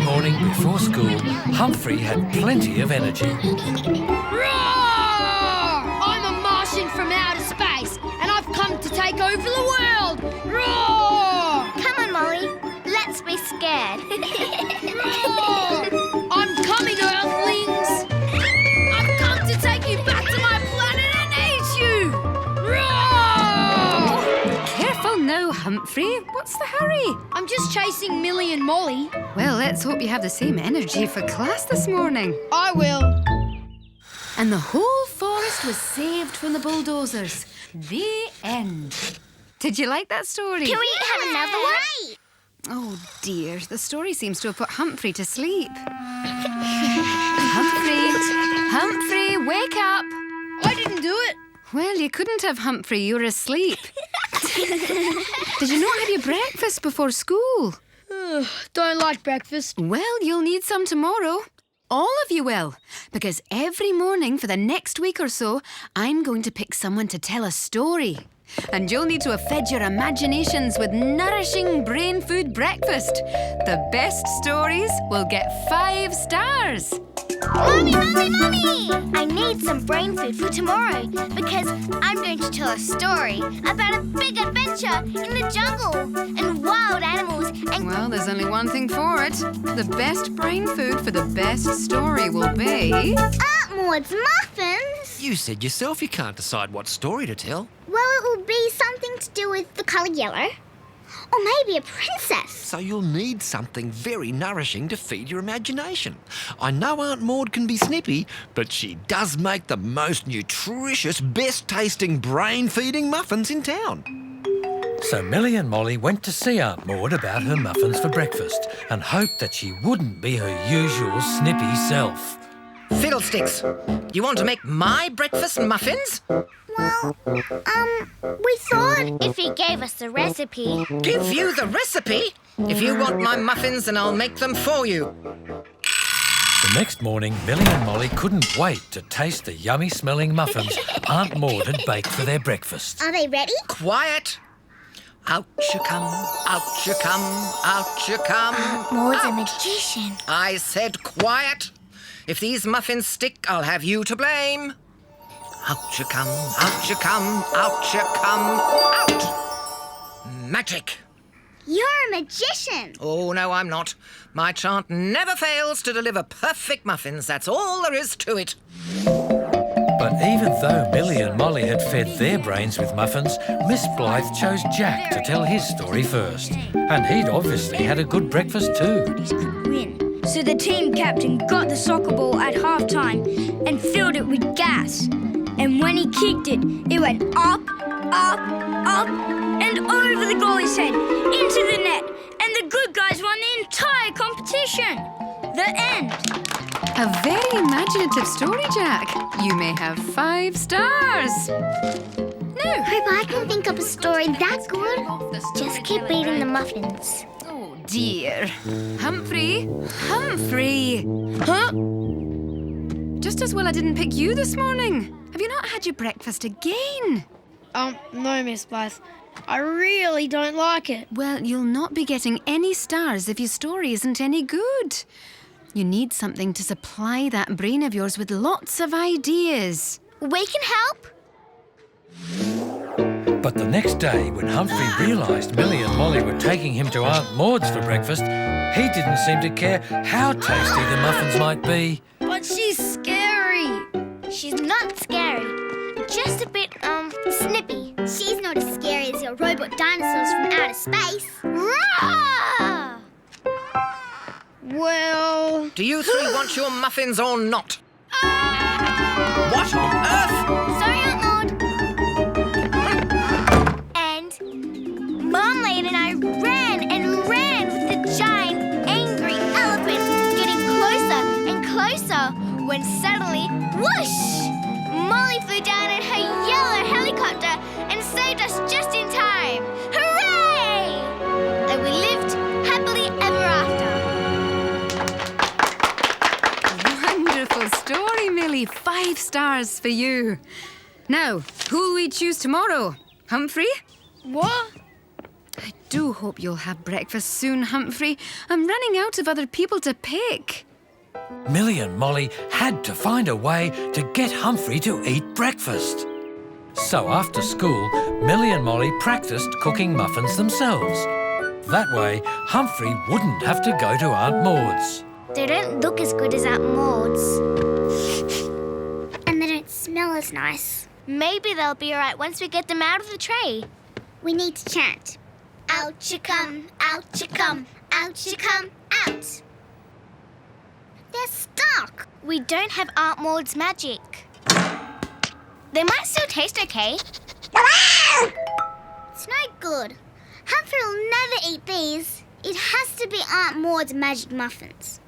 morning before school, Humphrey had plenty of energy. Roar! I'm a Martian from outer space, and I've come to take over the world. Roar! Come on, Molly. Let's be scared. Roar! I'm coming, Earthlings. I've come to take you back to my planet and eat you. Roar! Careful now, Humphrey. What's the hurry? I'm just chasing Millie and Molly. Well, let's hope you have the same energy for class this morning. I will. And the whole forest was saved from the bulldozers. The end. Did you like that story? Can we have another one? Oh dear, the story seems to have put Humphrey to sleep. Humphrey, wake up. I didn't do it. Well, you couldn't have, Humphrey. You were asleep. Did you not have your breakfast before school? Don't like breakfast. Well, you'll need some tomorrow. All of you will. Because every morning for the next week or so, I'm going to pick someone to tell a story. And you'll need to have fed your imaginations with nourishing brain food breakfast. The best stories will get 5 stars. Mommy! I need some brain food for tomorrow because I'm going to tell a story about a big adventure in the jungle and wild animals and... Well, there's only one thing for it. The best brain food for the best story will be... Aunt Maud's muffins! You said yourself you can't decide what story to tell. Well, it will be something to do with the colour yellow. Or maybe a princess. So you'll need something very nourishing to feed your imagination. I know Aunt Maud can be snippy, but she does make the most nutritious, best-tasting, brain-feeding muffins in town. So Millie and Molly went to see Aunt Maud about her muffins for breakfast and hoped that she wouldn't be her usual snippy self. Fiddlesticks! You want to make my breakfast muffins? Well, we thought if you gave us the recipe... Give you the recipe? If you want my muffins, then I'll make them for you. The next morning, Millie and Molly couldn't wait to taste the yummy-smelling muffins Aunt Maud had baked for their breakfast. Are they ready? Quiet! Out you come, out you come, out you come. Aunt Maud's a magician. I said quiet. If these muffins stick, I'll have you to blame. Out you come, out you come, out you come, out! Magic! You're a magician. Oh, no, I'm not. My chant never fails to deliver perfect muffins. That's all there is to it. But even though Millie and Molly had fed their brains with muffins, Miss Blyth chose Jack to tell his story first. And he'd obviously had a good breakfast too. So the team captain got the soccer ball at half-time and filled it with gas. And when he kicked it, it went up, up, up, and over the goalie's head, into the net. And the good guys won the entire competition. The end. A very imaginative story, Jack. You may have 5 stars. No. Hope I can think up a story that good. Just keep eating the muffins. Oh, dear. Humphrey! Huh? Just as well I didn't pick you this morning. Have you not had your breakfast again? No, Miss Blyth. I really don't like it. Well, you'll not be getting any stars if your story isn't any good. You need something to supply that brain of yours with lots of ideas. We can help. But the next day, when Humphrey realised Millie and Molly were taking him to Aunt Maud's for breakfast, he didn't seem to care how tasty the muffins might be. But she's scary. She's not scary. Just a bit, snippy. She's not as scary as your robot dinosaurs from outer space. Roar! Well... Do you 3 want your muffins or not? What on earth? Sorry, Aunt Maud. And Marmalade and I ran with the giant, angry elephant, getting closer and closer when suddenly, whoosh! Molly flew down in her yellow helicopter and saved us just in time. Hooray! And we lived happily ever after. Wonderful story, Millie. 5 stars for you. Now, who'll we choose tomorrow? Humphrey? What? do hope you'll have breakfast soon, Humphrey. I'm running out of other people to pick. Millie and Molly had to find a way to get Humphrey to eat breakfast. So after school, Millie and Molly practiced cooking muffins themselves. That way, Humphrey wouldn't have to go to Aunt Maud's. They don't look as good as Aunt Maud's. And they don't smell as nice. Maybe they'll be alright once we get them out of the tray. We need to chant. Out you come, out you come, out you come, out. They're stuck. We don't have Aunt Maud's magic. They might still taste okay. It's no good. Humphrey will never eat these. It has to be Aunt Maud's magic muffins.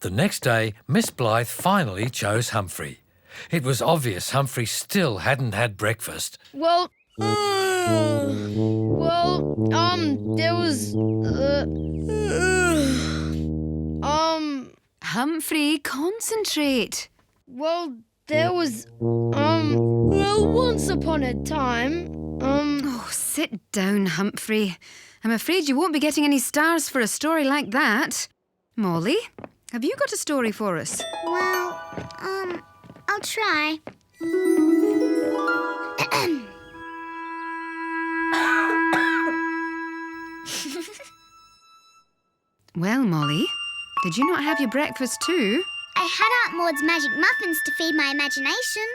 The next day, Miss Blyth finally chose Humphrey. It was obvious Humphrey still hadn't had breakfast. There was... Humphrey, concentrate. There was... once upon a time, Oh, sit down, Humphrey. I'm afraid you won't be getting any stars for a story like that. Molly, have you got a story for us? Well, I'll try. Well, Molly, did you not have your breakfast too? I had Aunt Maud's magic muffins to feed my imagination.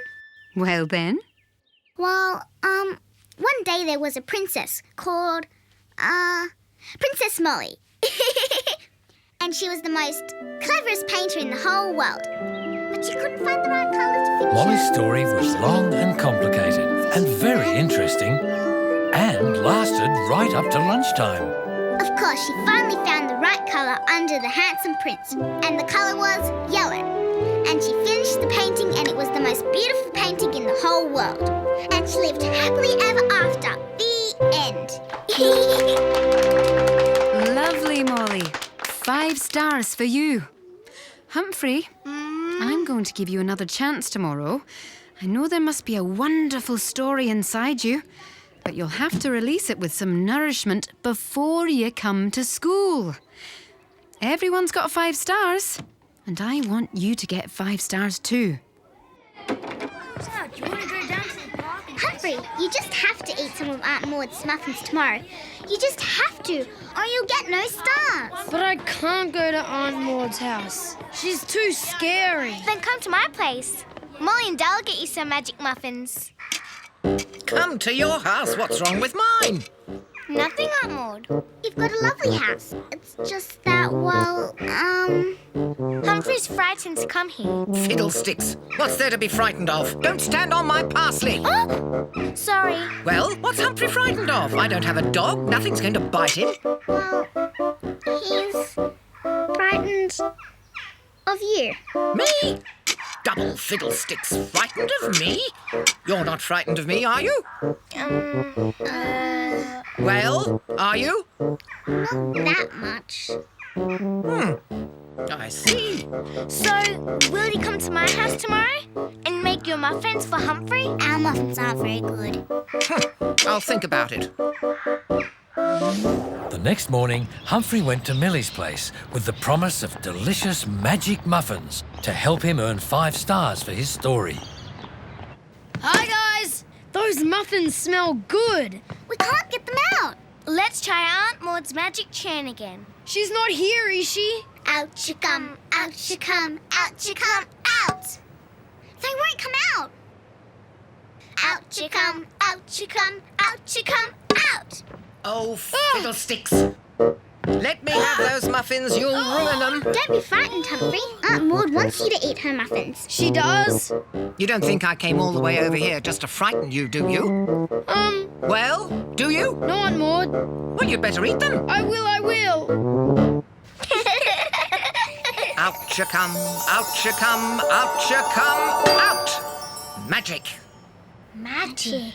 Well then. Well, one day there was a princess called, Princess Molly. And she was the most cleverest painter in the whole world. But she couldn't find the right colour to finish Molly's it. story was long and complicated and very interesting and lasted right up to lunchtime. Of course, she finally found the right colour under the handsome prince. And the colour was yellow. And she finished the painting and it was the most beautiful painting in the whole world. And she lived happily ever after. The end. Lovely, Molly. 5 stars for you. Humphrey, I'm going to give you another chance tomorrow. I know there must be a wonderful story inside you, but you'll have to release it with some nourishment before you come to school. Everyone's got 5 stars, and I want you to get 5 stars too. Humphrey, you just have to eat some of Aunt Maud's muffins tomorrow. You just have to, or you'll get no stars. but I can't go to Aunt Maud's house. She's too scary. Then come to my place. Molly and Dal will get you some magic muffins. Come to your house. What's wrong with mine? Nothing, Aunt Maud. You've got a lovely house. It's just that, well, Humphrey's frightened to come here. Fiddlesticks. What's there to be frightened of? Don't stand on my parsley. Sorry. Well, what's Humphrey frightened of? I don't have a dog. Nothing's going to bite him. Well, he's frightened of you. Me? Double fiddlesticks. Frightened of me? You're not frightened of me, are you? Well, are you? Not that much. I see. So, will you come to my house tomorrow and make your muffins for Humphrey? Our muffins aren't very good. I'll think about it. The next morning, Humphrey went to Millie's place with the promise of delicious magic muffins to help him earn 5 stars for his story. Hi, guys. Those muffins smell good. We can't get them out. Let's try Aunt Maud's magic churn again. She's not here, is she? Out you come, out you come, out you come, out! They won't come out. Out you come, out you come, out you come, out! Oh, fiddlesticks. Let me have those muffins. You'll ruin them. Don't be frightened, Humphrey. Aunt Maud wants you to eat her muffins. She does. You don't think I came all the way over here just to frighten you, do you? Well, do you? No, Aunt Maud. Well, you'd better eat them. I will. Out you come, out you come, out you come, out! Magic. Magic.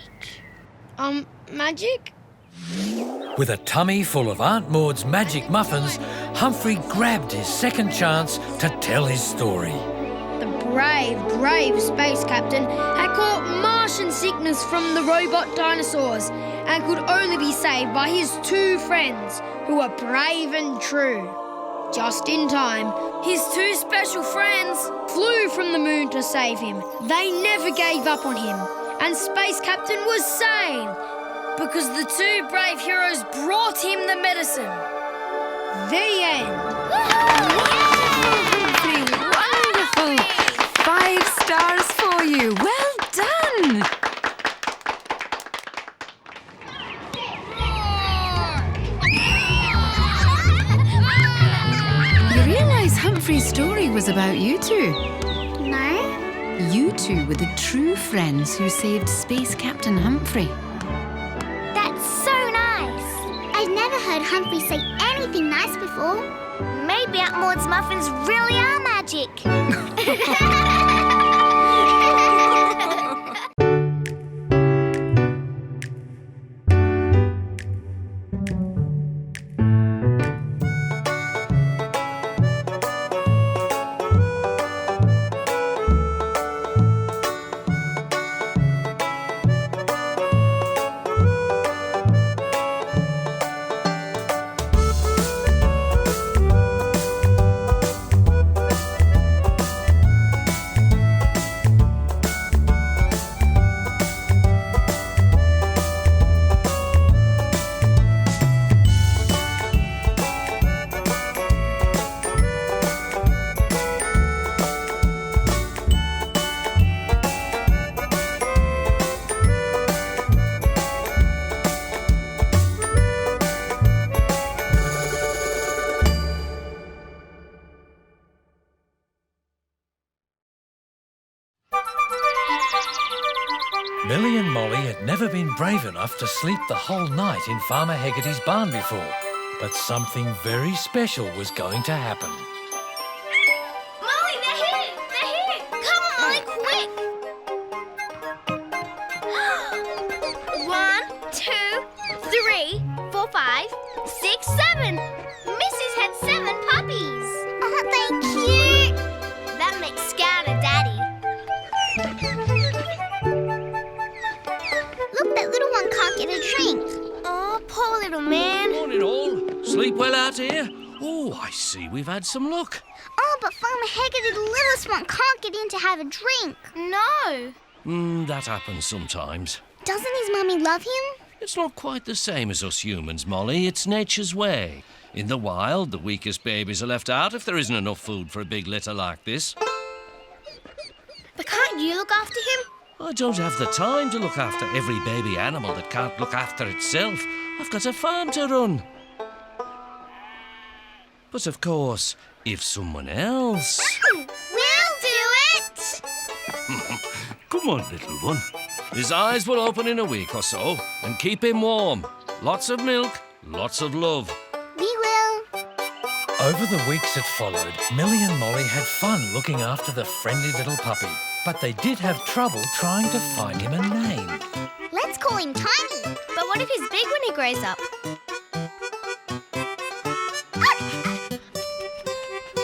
Magic? With a tummy full of Aunt Maud's magic muffins, Humphrey grabbed his second chance to tell his story. The brave space captain had caught Martian sickness from the robot dinosaurs, and could only be saved by his two friends, who were brave and true. Just in time, his two special friends flew from the moon to save him. They never gave up on him, and Space Captain was saved because the two brave heroes brought him the medicine. The end. Wonderful! 5 stars for you. Well done! You realise Humphrey's story was about you two? No? You two were the true friends who saved Space Captain Humphrey. That's so nice. I've never heard Humphrey say anything nice before. Maybe Aunt Maud's muffins really are magic. Millie and Molly had never been brave enough to sleep the whole night in Farmer Heggarty's barn before. But something very special was going to happen. Molly, they're here! They're here! Come on, Molly, quick! 1, 2, 3, 4, 5, 6, 7. Missus had 7 puppies. Aren't they cute? That makes Scout a daddy. Look, that little one can't get a drink. Oh, poor little man. Morning all. Sleep well out here? Oh, I see we've had some luck. Oh, but Farmer Haggerty, the littlest one, can't get in to have a drink. No. That happens sometimes. Doesn't his mummy love him? It's not quite the same as us humans, Molly. It's nature's way. In the wild, the weakest babies are left out if there isn't enough food for a big litter like this. But can't you look after him? I don't have the time to look after every baby animal that can't look after itself. I've got a farm to run. But of course, if someone else... We'll do it! Come on, little one. His eyes will open in a week or so, and keep him warm. Lots of milk, lots of love. We will. Over the weeks that followed, Millie and Molly had fun looking after the friendly little puppy. But they did have trouble trying to find him a name. Let's call him Tiny. But what if he's big when he grows up?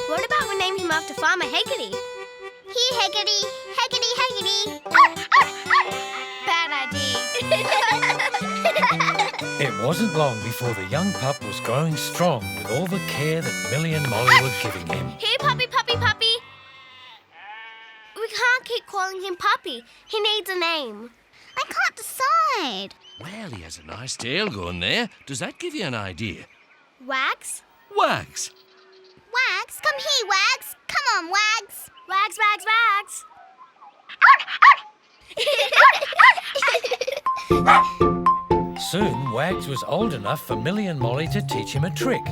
What about we name him after Farmer Haggerty? Here, Haggerty. Haggerty, Haggerty. Bad idea. It wasn't long before the young pup was growing strong with all the care that Millie and Molly were giving him. Here, puppy, puppy, puppy. We can't keep calling him Puppy. He needs a name. I can't decide. Well, he has a nice tail going there. Does that give you an idea? Wags? Wags. Wags? Come here, Wags. Come on, Wags. Wags, Wags, Wags. Soon, Wags was old enough for Millie and Molly to teach him a trick.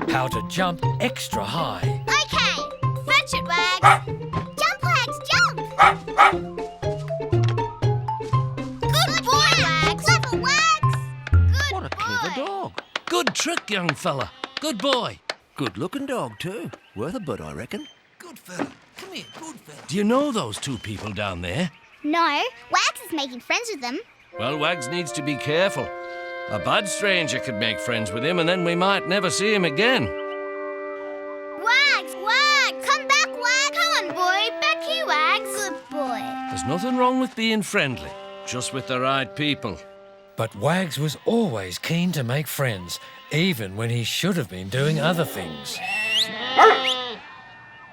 How to jump extra high. Okay. Fetch it, Wags. Jump, Wags, jump. Good boy, Wags. Clever, Wags. Good What a clever dog. Good trick, young fella. Good boy. Good-looking dog, too. Worth a bud, I reckon. Good fella. Come here, good fella. Do you know those two people down there? No, Wags is making friends with them. Well, Wags needs to be careful. A bad stranger could make friends with him and then we might never see him again. Wags, Wags. Come back, Wags. Come on, boy. Back here, Wags. Good boy. There's nothing wrong with being friendly, just with the right people. But Wags was always keen to make friends, even when he should have been doing other things.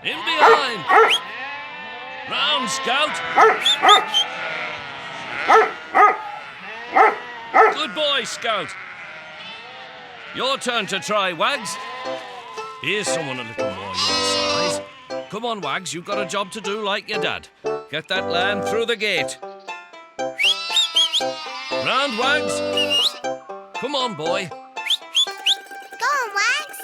In behind! Round, Scout! Good boy, Scout. Your turn to try, Wags. Here's someone a little more your size. Come on, Wags, you've got a job to do like your dad. Get that lamb through the gate. Round, Wags. Come on, boy. Go on, Wags.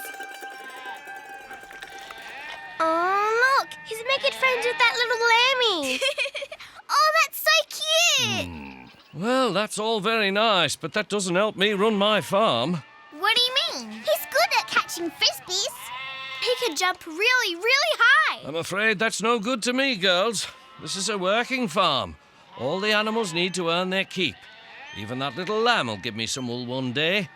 Oh, look, he's making friends with that little lammy. Oh, that's so cute. Well, that's all very nice, but that doesn't help me run my farm. What do you mean? He's good at catching frisbees. He can jump really, really high. I'm afraid that's no good to me, girls. This is a working farm. All the animals need to earn their keep. Even that little lamb will give me some wool one day.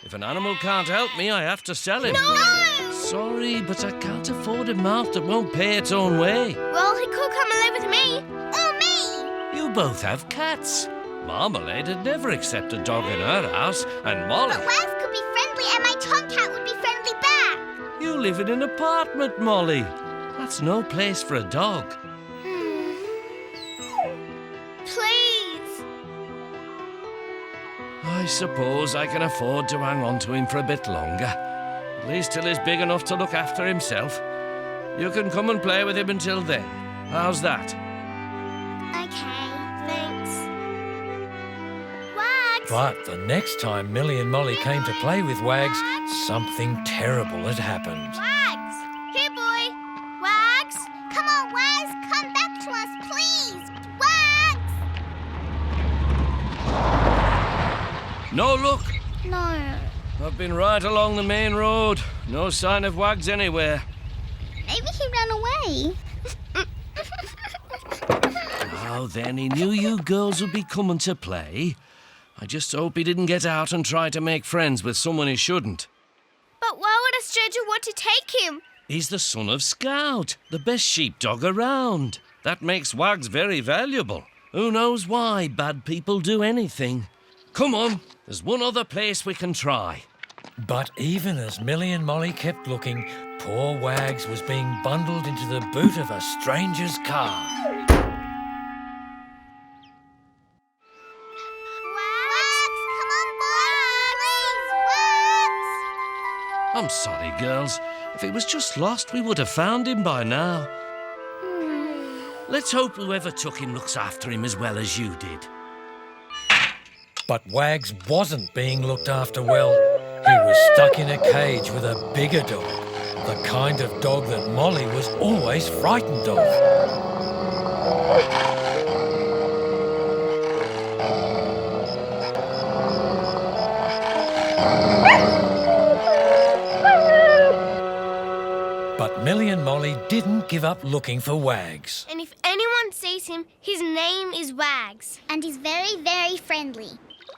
If an animal can't help me, I have to sell him. No! Sorry, but I can't afford a mouth that won't pay its own way. Well, he could come and live with me. Or me. You both have cats. Marmalade would never accept a dog in her house, and Molly... But Wags could be friendly and my tomcat would be friendly back. You live in an apartment, Molly. That's no place for a dog. Please. I suppose I can afford to hang on to him for a bit longer. At least till he's big enough to look after himself. You can come and play with him until then. How's that? Okay, thanks. Wags. But the next time Millie and Molly came to play with Wags, something terrible had happened. Wags. Here, boy. Wags. Come on, Wags. Come back to us, please. Wags. No luck. No. I've been right along the main road. No sign of Wags anywhere. Maybe he ran away. Oh, then he knew you girls would be coming to play. I just hope he didn't get out and try to make friends with someone he shouldn't. But why would a stranger want to take him? He's the son of Scout, the best sheepdog around. That makes Wags very valuable. Who knows why bad people do anything? Come on, there's one other place we can try. But even as Millie and Molly kept looking, poor Wags was being bundled into the boot of a stranger's car. Wags, come on, boy. Please, Wags. I'm sorry, girls. If he was just lost, we would have found him by now. Let's hope whoever took him looks after him as well as you did. But Wags wasn't being looked after well. He was stuck in a cage with a bigger dog, the kind of dog that Molly was always frightened of. But Millie and Molly didn't give up looking for Wags. And if anyone sees him, his name is Wags. And he's very, very friendly.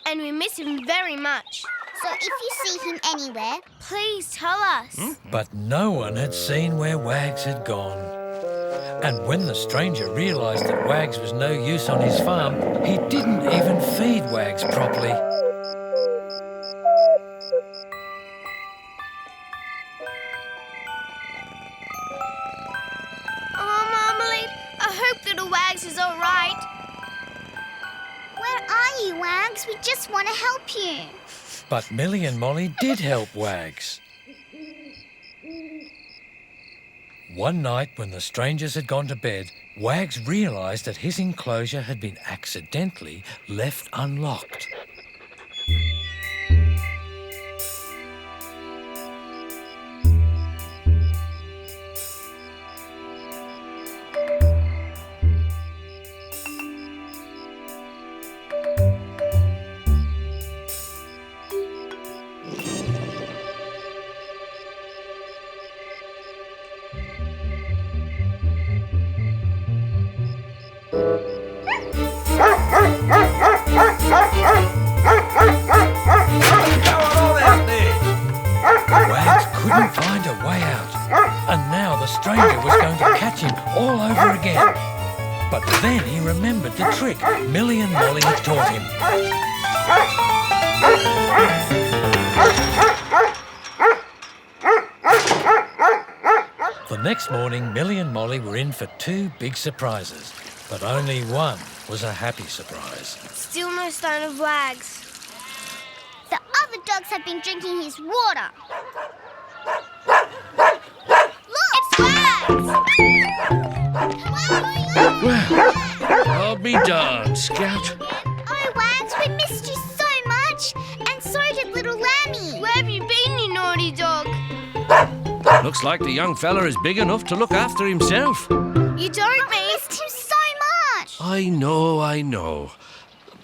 And we miss him very much. So if you see him anywhere, please tell us. But no one had seen where Wags had gone. And when the stranger realised that Wags was no use on his farm, he didn't even feed Wags properly. Oh, Marmalade, I hope little Wags is all right. Where are you, Wags? We just want to help you. But Millie and Molly did help Wags. One night when the strangers had gone to bed, Wags realised that his enclosure had been accidentally left unlocked. Wags couldn't find a way out, and now the stranger was going to catch him all over again. But then he remembered the trick Millie and Molly had taught him. The next morning, Millie and Molly were in for two big surprises, but only one was a happy surprise. Still no sign of Wags. The other dogs have been drinking his water. Look, it's Wags! Well, I'll be darned, Scout. Oh, Wags, we missed you so much. And so did little Lammy. Where have you been, you naughty dog? Looks like the young fella is big enough to look after himself. You don't miss him so much. I know.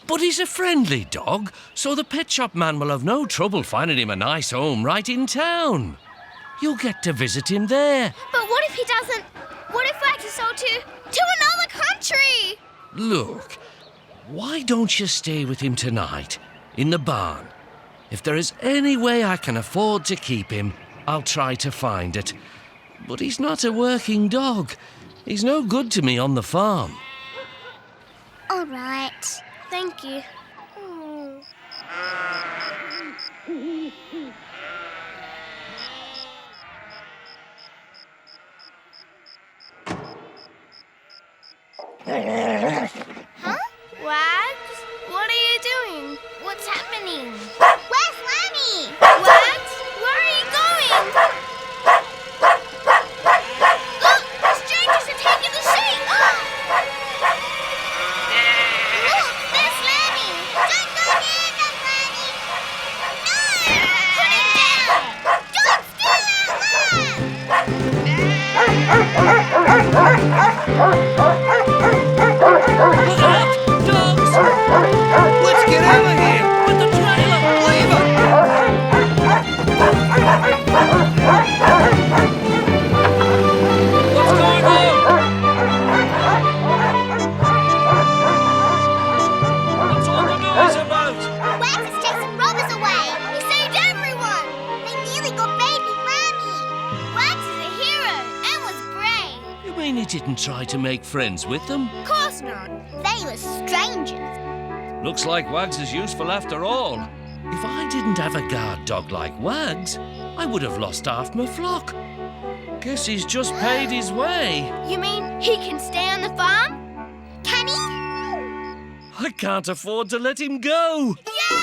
But he's a friendly dog, so the pet shop man will have no trouble finding him a nice home right in town. You'll get to visit him there. But what if he doesn't? What if Wags is sold to another country? Look, why don't you stay with him tonight, in the barn? If there is any way I can afford to keep him, I'll try to find it. But he's not a working dog. He's no good to me on the farm. All right. Thank you. Huh? Wags? What are you doing? What's happening? Where's Lammy? Wags? Where are you going? Look! The strangers are taking the sheep! Look! There's Lammy! Don't go near them, Lammy! No! Put him down! Don't steal our lamb! Look out! Dogs! Let's get over here! With the trailer! Leave it! What's going on? What's all the noise about? Wags is chasing robbers away! He saved everyone! They nearly got baby Lammy! Wags is a hero and was brave! You mean he didn't try to make friends with them? Of course not! They were strangers! Looks like Wags is useful after all. If I didn't have a guard dog like Wags, I would have lost half my flock. Guess he's just paid his way. You mean he can stay on the farm? Can he? I can't afford to let him go. Yay!